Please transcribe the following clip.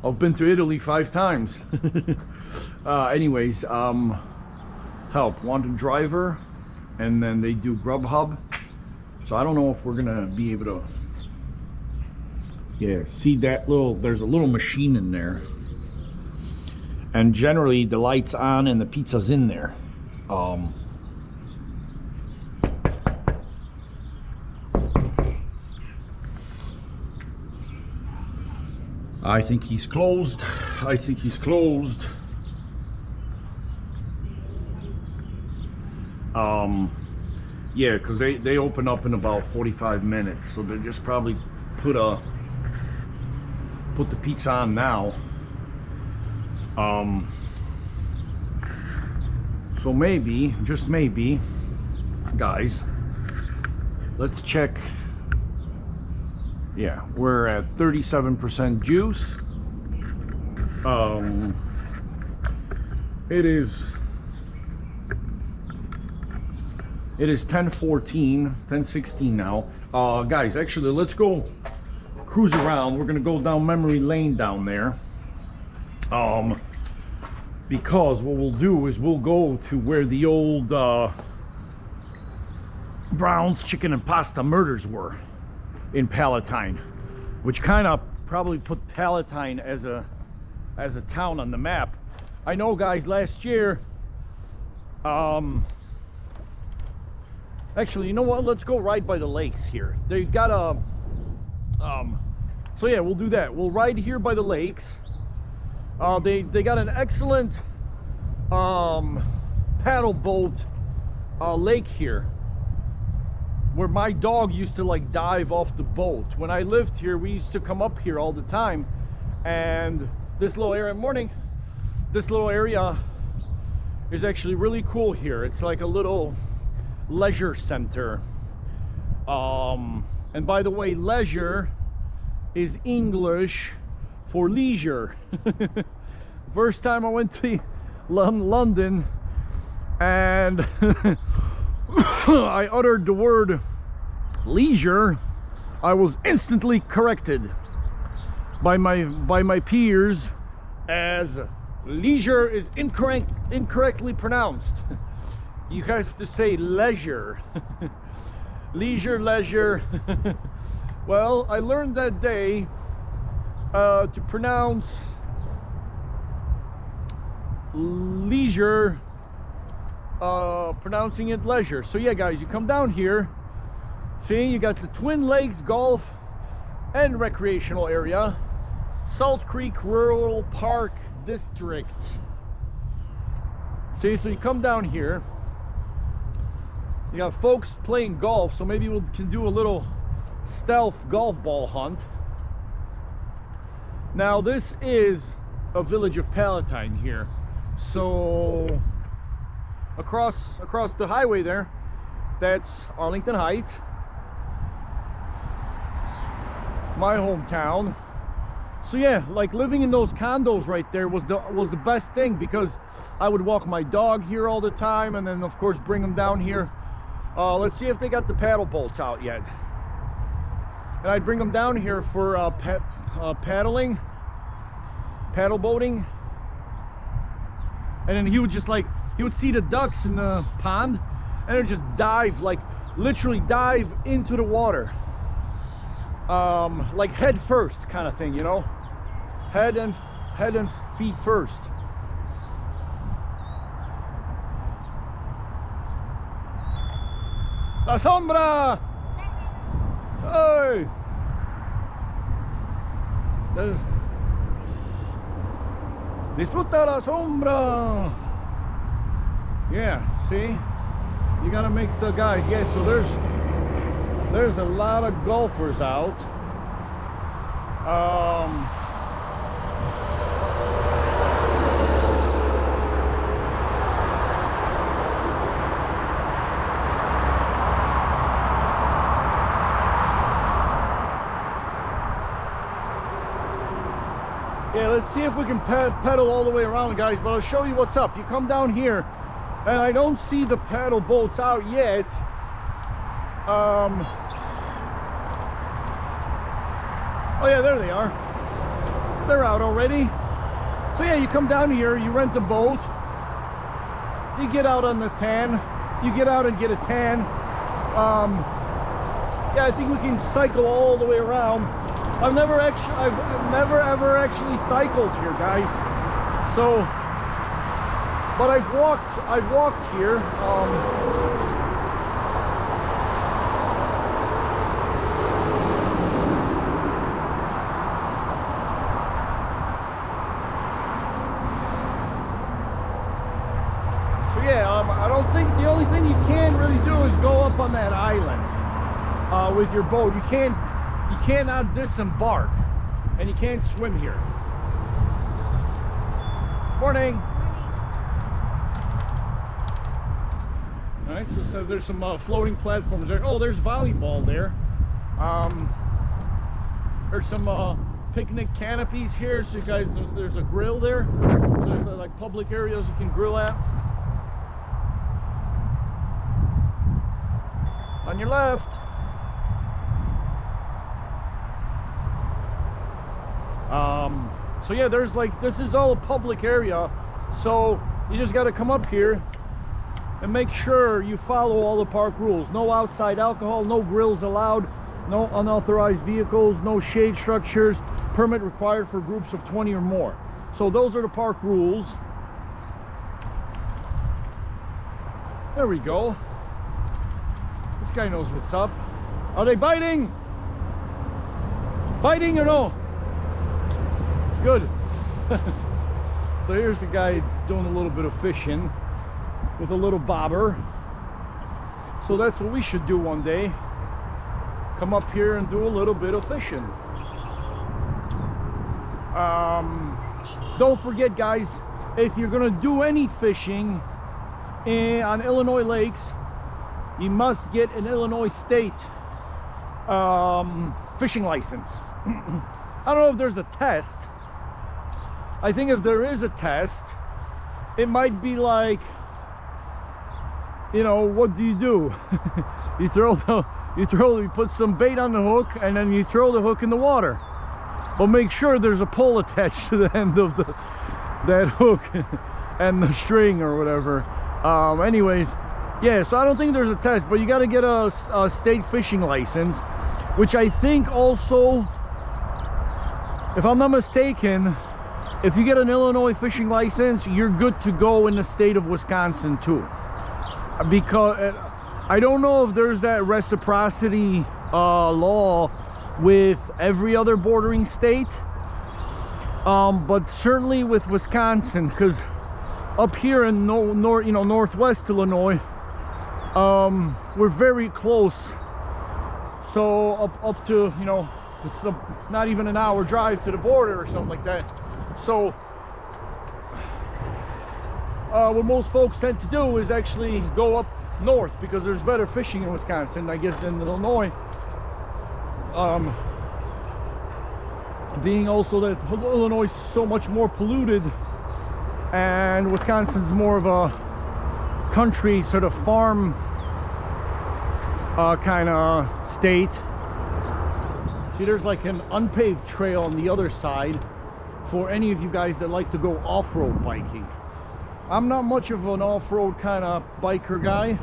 I've been to Italy 5 times. Anyways, help, want a driver, and then they do Grubhub. So I don't know if we're gonna be able to, yeah, see that little, there's a little machine in there. And generally the light's on and the pizza's in there. I think he's closed. I think he's closed. Yeah, because they open up in about 45 minutes, so they just probably put the pizza on now. So maybe, just maybe, guys, let's check. Yeah, we're at 37% juice. It is 10:14, 10:16 now. Guys, actually, let's go cruise around. We're gonna go down memory lane down there. Because what we'll do is we'll go to where the old Brown's Chicken and Pasta murders were in Palatine, which kind of probably put Palatine as a town on the map. I know, guys, last year, actually, you know what, let's go right by the lakes here. They've got a so yeah, we'll do that. We'll ride here by the lakes. They got an excellent paddle boat lake here, where my dog used to like dive off the boat. When I lived here, we used to come up here all the time, and this little area, this little area is actually really cool here. It's like a little leisure center. And by the way, leisure is English for leisure. First time I went to London and I uttered the word leisure, I was instantly corrected by my peers as leisure is incorrectly pronounced. You have to say leisure. leisure. Well, I learned that day to pronounce leisure, pronouncing it leisure. So yeah, guys, you come down here, see, you got the Twin Lakes Golf and Recreational Area, Salt Creek Rural Park District. See, so you come down here, you got folks playing golf, so maybe we can do a little stealth golf ball hunt. Now this is a village of Palatine here, so across the highway there, that's Arlington Heights, my hometown. So yeah, like living in those condos right there was the best thing, because I would walk my dog here all the time, and then of course bring them down here. Let's see if they got the paddle boats out yet. And I'd bring them down here for paddling, paddle boating, and then he would just like, he would see the ducks in the pond and it would just dive, like literally dive into the water, like head first kind of thing, you know, head and feet first. La sombra. Hey. Disfruta la sombra. Yeah, see, you gotta make the guys. Yeah, so there's a lot of golfers out. Yeah, let's see if we can pedal all the way around, guys, but I'll show you what's up. You come down here, and I don't see the paddle boats out yet. Oh yeah, there they are. they're out already. So yeah, you come down here, you rent a boat, you get out on the tan, you get out and get a tan. Yeah, I think we can cycle all the way around. I've never ever actually cycled here, guys. So, but I've walked here. So yeah, I don't think the only thing you can really do is go up on that island with your boat. You cannot disembark, and you can't swim here. Morning. All right, so there's some floating platforms there. Oh, there's volleyball there. There's some picnic canopies here, so you guys, there's a grill there. So there's like public areas you can grill at. On your left. So yeah, there's like, this is all a public area, so you just got to come up here and make sure you follow all the park rules. No outside alcohol, no grills allowed, no unauthorized vehicles, no shade structures, permit required for groups of 20 or more. So those are the park rules. There we go. This guy knows what's up. Are they biting? Biting or no? Good. So here's the guy doing a little bit of fishing with a little bobber. So that's what we should do one day. Come up here and do a little bit of fishing. Don't forget, guys, if you're gonna do any fishing on Illinois lakes, you must get an Illinois state fishing license. I don't know if there's a test. I think if there is a test, it might be like, you know, what do? You put some bait on the hook and then you throw the hook in the water. But make sure there's a pole attached to the end of that hook and the string or whatever. Anyways, yeah, so I don't think there's a test, but you got to get a state fishing license, which I think also, if I'm not mistaken, if you get an Illinois fishing license, you're good to go in the state of Wisconsin too. Because I don't know if there's that reciprocity law with every other bordering state, but certainly with Wisconsin, because up here in northwest Illinois, we're very close. So up to, you know, it's not even an hour drive to the border or something like that. So what most folks tend to do is actually go up north, because there's better fishing in Wisconsin, I guess, than Illinois. Being also that Illinois is so much more polluted, and Wisconsin's more of a country sort of farm kind of state. See, there's like an unpaved trail on the other side for any of you guys that like to go off-road biking. I'm not much of an off-road kind of biker guy.